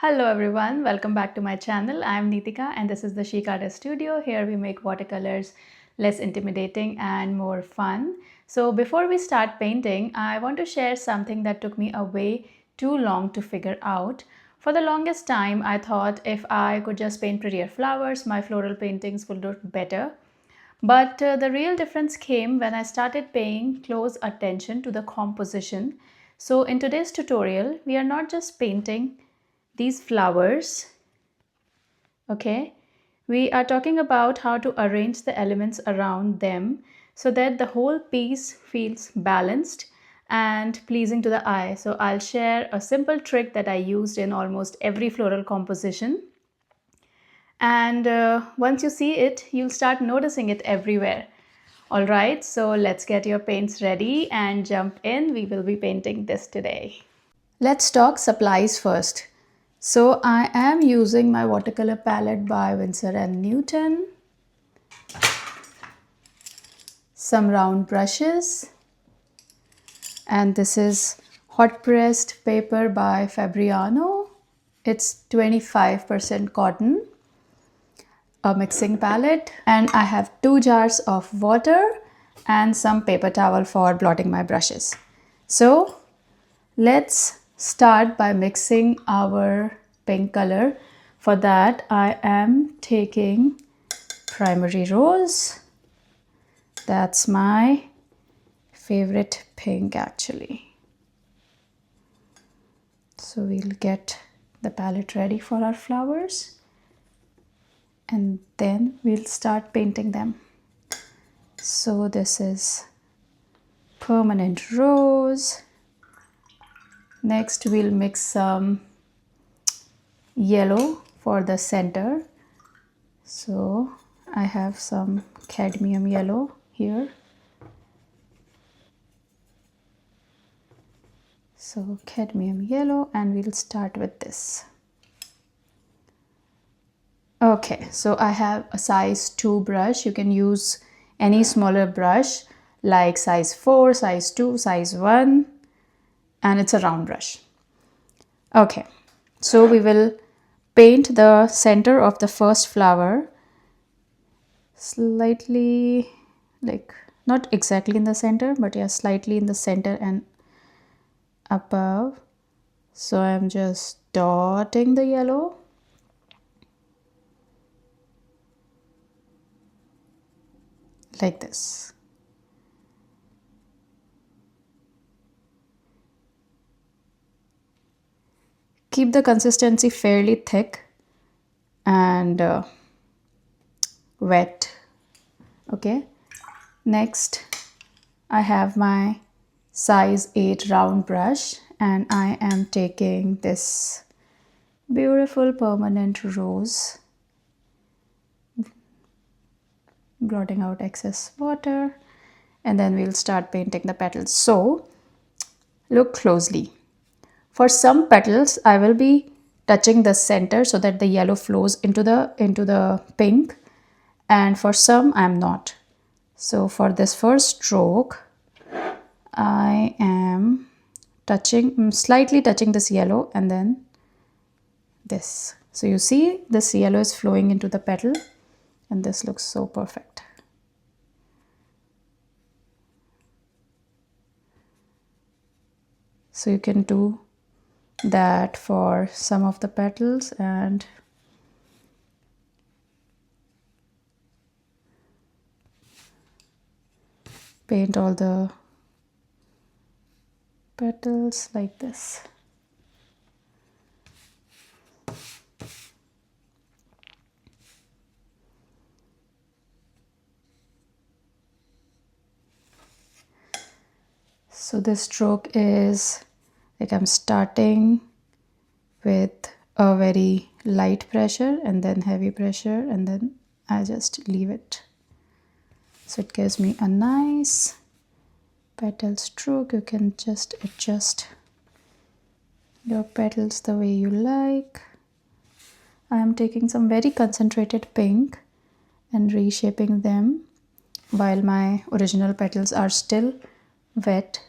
Hello everyone, welcome back to my channel. I'm Neetika and this is the Chic Artist Studio. Here we make watercolors less intimidating and more fun. So before we start painting, I want to share something that took me a way too long to figure out. For the longest time, I thought if I could just paint prettier flowers, my floral paintings would look better. But the real difference came when I started paying close attention to the composition. So in today's tutorial, we are not just painting these flowers, okay? We are talking about how to arrange the elements around them so that the whole piece feels balanced and pleasing to the eye. So I'll share a simple trick that I used in almost every floral composition. And once you see it, you'll start noticing it everywhere. All right, so let's get your paints ready and jump in. We will be painting this today. Let's talk supplies first. So I am using my watercolor palette by Winsor & Newton, some round brushes, and this is hot pressed paper by Fabriano. It's 25% cotton, a mixing palette, and I have 2 jars of water and some paper towel for blotting my brushes. So let's start by mixing our pink color. For that, I am taking primary rose. That's my favorite pink actually. So we'll get the palette ready for our flowers and then we'll start painting them. So this is permanent rose. Next, we'll mix some yellow for the center. So I have some cadmium yellow here. So cadmium yellow, and we'll start with this. Okay, so I have a size 2 brush. You can use any smaller brush like size 4, size 2, size 1, and it's a round brush. Okay, so we will paint the center of the first flower slightly, like not exactly in the center, but yeah, slightly in the center and above. So I'm just dotting the yellow. Like this. Keep the consistency fairly thick and wet. Okay. Next, I have my size 8 round brush and I am taking this beautiful permanent rose, blotting out excess water, and then we'll start painting the petals. So look closely. For some petals, I will be touching the center so that the yellow flows into the pink, and for some I'm not. So for this first stroke, I am slightly touching this yellow and then this. So you see this yellow is flowing into the petal and this looks so perfect. So you can do that for some of the petals and paint all the petals like this. So this stroke is like I'm starting with a very light pressure and then heavy pressure, and then I just leave it. So it gives me a nice petal stroke. You can just adjust your petals the way you like. I am taking some very concentrated pink and reshaping them while my original petals are still wet.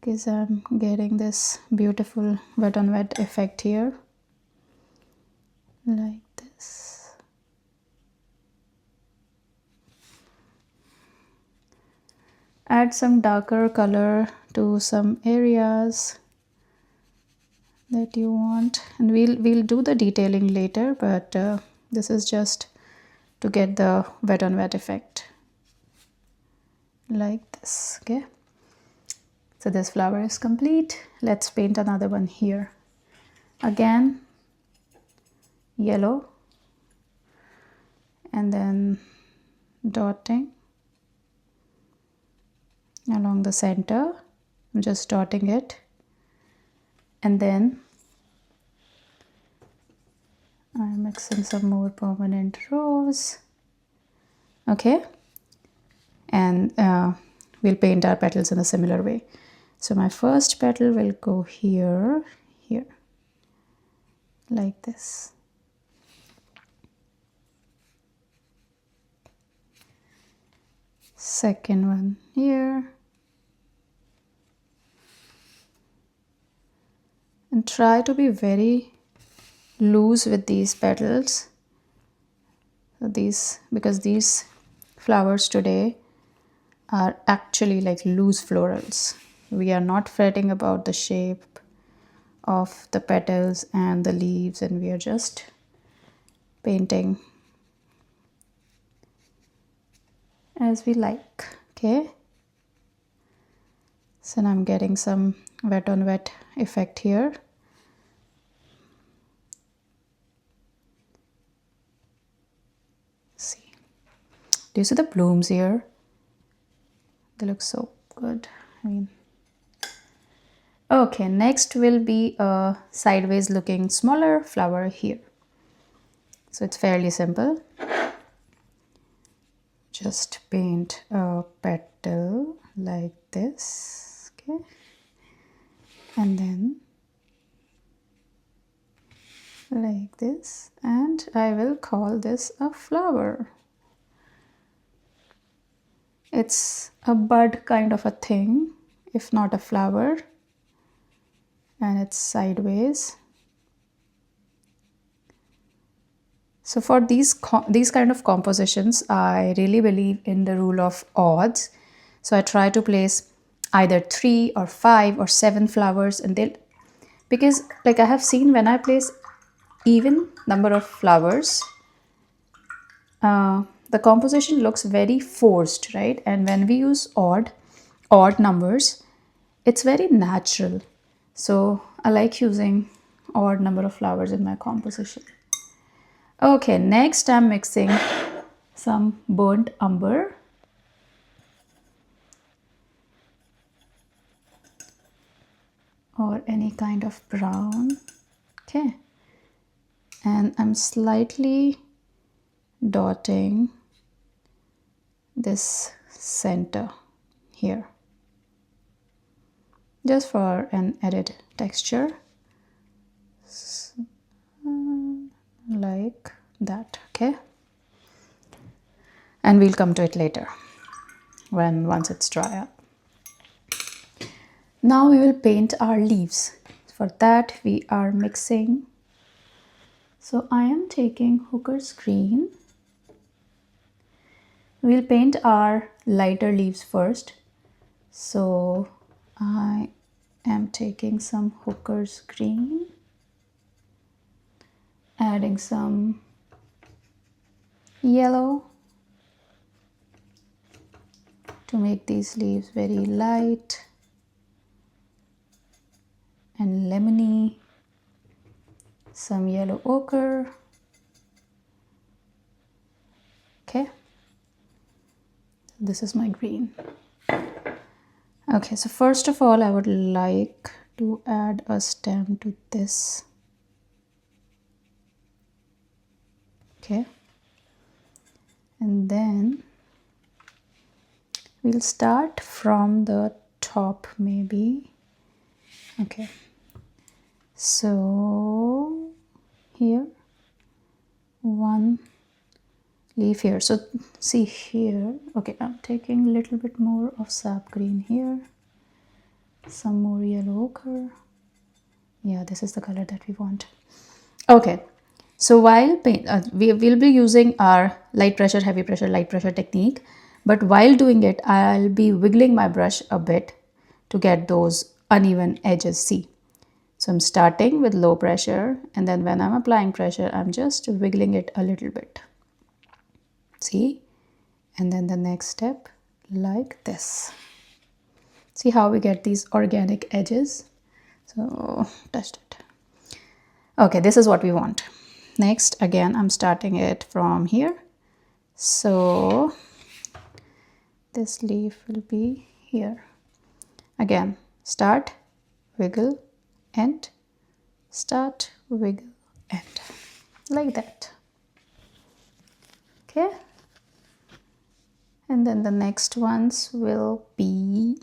because I'm getting this beautiful wet on wet effect here, like this. Add some darker color to some areas that you want, and we'll do the detailing later, but this is just to get the wet on wet effect, like this. Okay, so this flower is complete. Let's paint another one here. Again, yellow, and then dotting along the center. I'm just dotting it, and then I'm mixing some more permanent rose. Okay, and we'll paint our petals in a similar way. So my first petal will go here, like this. Second one here. And try to be very loose with these petals. Because these flowers today are actually like loose florals. We are not fretting about the shape of the petals and the leaves, and we are just painting as we like. Okay, so now I'm getting some wet on wet effect here. See, do you see the blooms here? They look so good. I mean, okay, next will be a sideways looking smaller flower here. So it's fairly simple. Just paint a petal like this, okay, and then like this, and I will call this a flower. It's a bud kind of a thing, if not a flower, and it's sideways. So for these kind of compositions, I really believe in the rule of odds. So I try to place either 3 or 5 or 7 flowers, and because like I have seen, when I place even number of flowers, the composition looks very forced, right? And when we use odd numbers, it's very natural. So I like using odd number of flowers in my composition. Okay, next I'm mixing some burnt umber. Or any kind of brown. Okay, and I'm slightly dotting this center here, just for an added texture, like that. Okay, and we'll come to it later once it's dry up. Now we will paint our leaves. For that we are mixing. So I am taking Hooker's green. We'll paint our lighter leaves first. So I am taking some Hooker's green, adding some yellow to make these leaves very light and lemony, some yellow ochre. Okay, this is my green. Okay, so first of all I would like to add a stem to this. Okay, and then we'll start from the top maybe. Okay, so here one leaf here. So see here, okay, I'm taking a little bit more of sap green here some more yellow ochre. Yeah, this is the color that we want. Okay, so while we will be using our light pressure, heavy pressure, light pressure technique, but while doing it, I'll be wiggling my brush a bit to get those uneven edges. See, so I'm starting with low pressure, and then when I'm applying pressure, I'm just wiggling it a little bit. See, and then the next step like this. See how we get these organic edges? So touched it. Okay, this is what we want. Next, again, I'm starting it from here. So this leaf will be here. Again, start, wiggle, end, start, wiggle, end. Like that. Okay. And then the next ones will be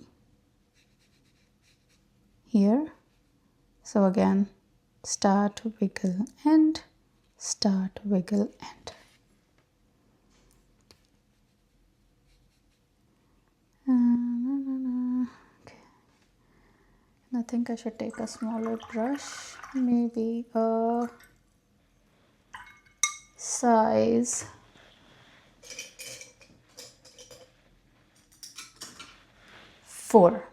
here. So again, start, wiggle, end, start, wiggle, end. Okay. And I think I should take a smaller brush, maybe a size 4.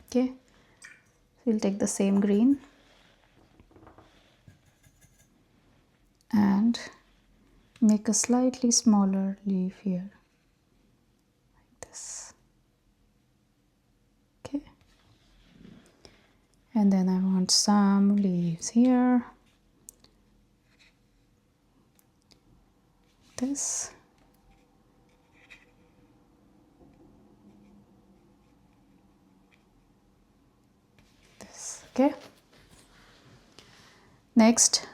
Okay, we'll take the same green and make a slightly smaller leaf here, like this. Okay, and then I want some leaves here, this. Okay, next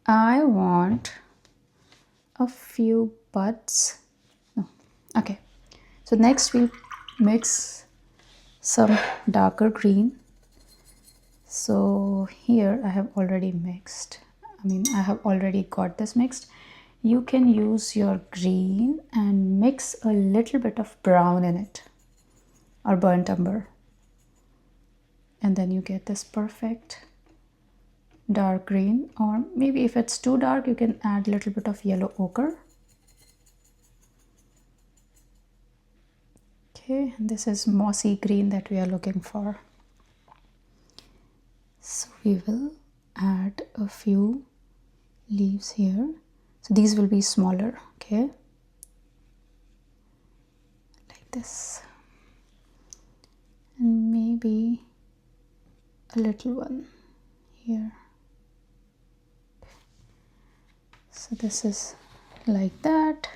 I want a few buds. No. Okay, so next we mix some darker green. So here I have already mixed, I have already got this mixed. You can use your green and mix a little bit of brown in it or burnt umber, and then you get this perfect dark green, or maybe if it's too dark you can add a little bit of yellow ochre. Okay, and this is mossy green that we are looking for. So we will add a few leaves here. So these will be smaller, okay, like this, and maybe a little one here. So this is like that.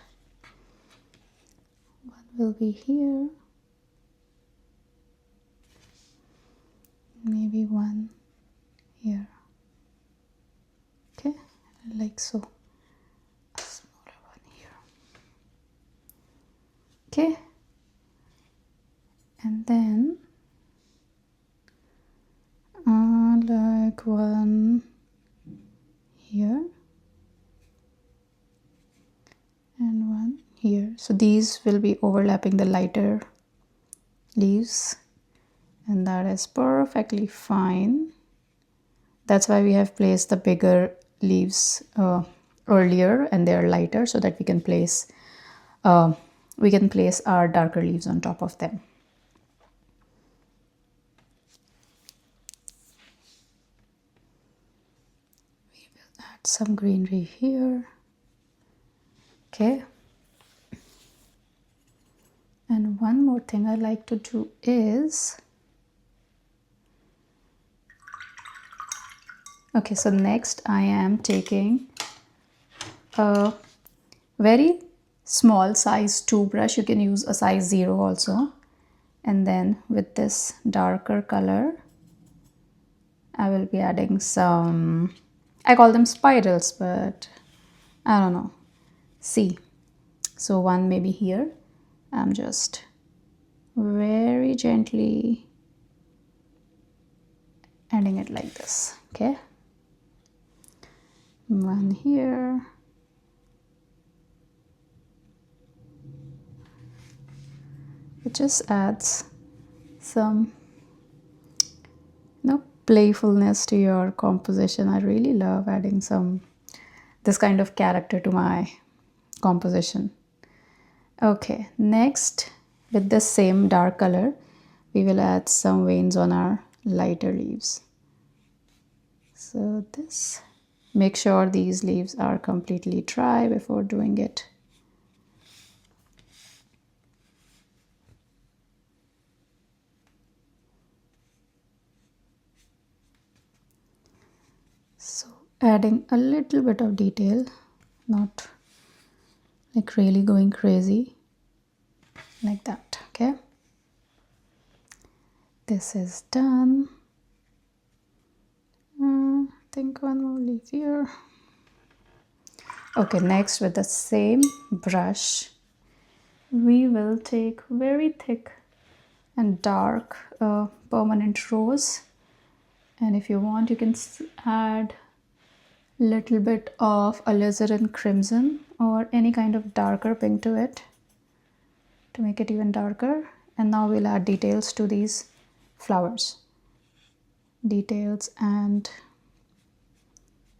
One will be here, maybe one here. Okay, like so. A smaller one here. Okay, and then like one here and one here. So these will be overlapping the lighter leaves, and that is perfectly fine. That's why we have placed the bigger leaves earlier, and they are lighter, so that we can place our darker leaves on top of them. We will add some greenery here. Okay. And one more thing I like to do is, okay, so next I am taking a very small size 2 brush. You can use a size 0 also, and then with this darker color I will be adding some, I call them spirals, but I don't know. See, so one maybe here. I'm just very gently adding it like this. Okay, one here, it just adds some playfulness to your composition. I really love adding this kind of character to my composition. Okay, next with the same dark color, we will add some veins on our lighter leaves. So this, make sure these leaves are completely dry before doing it. So adding a little bit of detail, not like really going crazy, like that. Okay, this is done. I think one more leaf here. Okay, next with the same brush, we will take very thick and dark permanent rose, and if you want you can add little bit of alizarin crimson or any kind of darker pink to it to make it even darker. And now we'll add details to these flowers, details and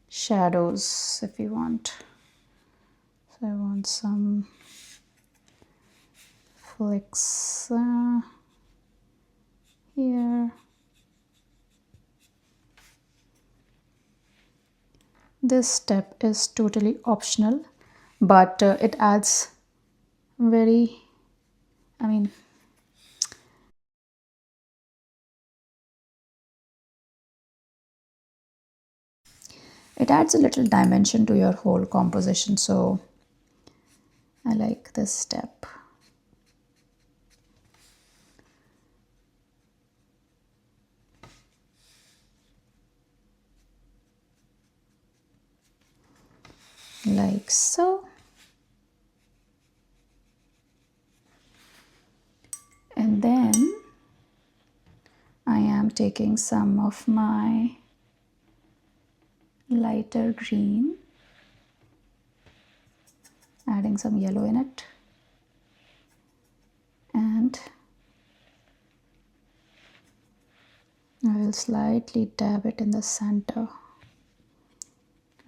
shadows if you want. So I want some flicks here. This step is totally optional, but it adds very, it adds a little dimension to your whole composition, so I like this step. Like so. And then I am taking some of my lighter green, adding some yellow in it, and I will slightly dab it in the center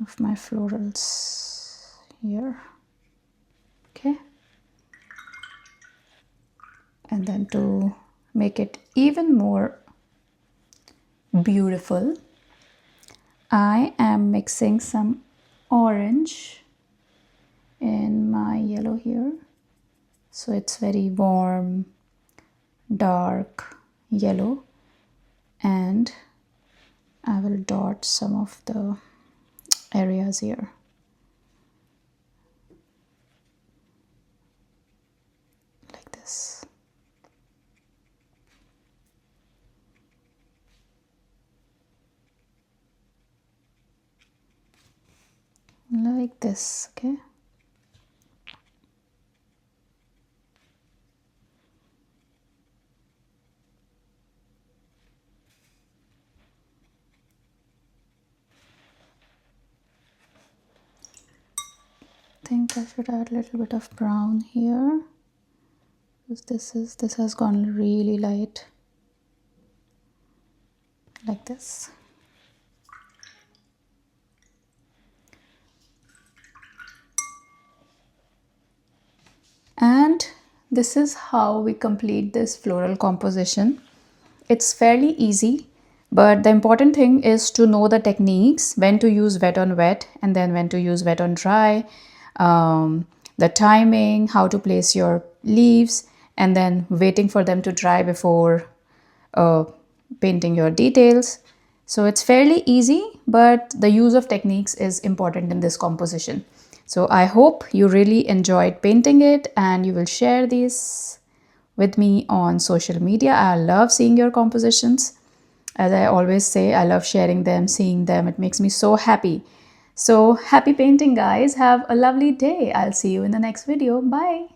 of my florals here. Okay, and then to make it even more beautiful, I am mixing some orange in my yellow here, so it's very warm dark yellow, and I will dot some of the areas here. Like this. Like this, okay? I think I should add a little bit of brown here, because this has gone really light, like this. And this is how we complete this floral composition. It's fairly easy, but the important thing is to know the techniques, when to use wet on wet and then when to use wet on dry, the timing, how to place your leaves, and then waiting for them to dry before painting your details. So it's fairly easy, but the use of techniques is important in this composition. So I hope you really enjoyed painting it and you will share these with me on social media. I love seeing your compositions. As I always say, I love sharing them, seeing them. It makes me so happy. So happy painting, guys. Have a lovely day. I'll see you in the next video. Bye.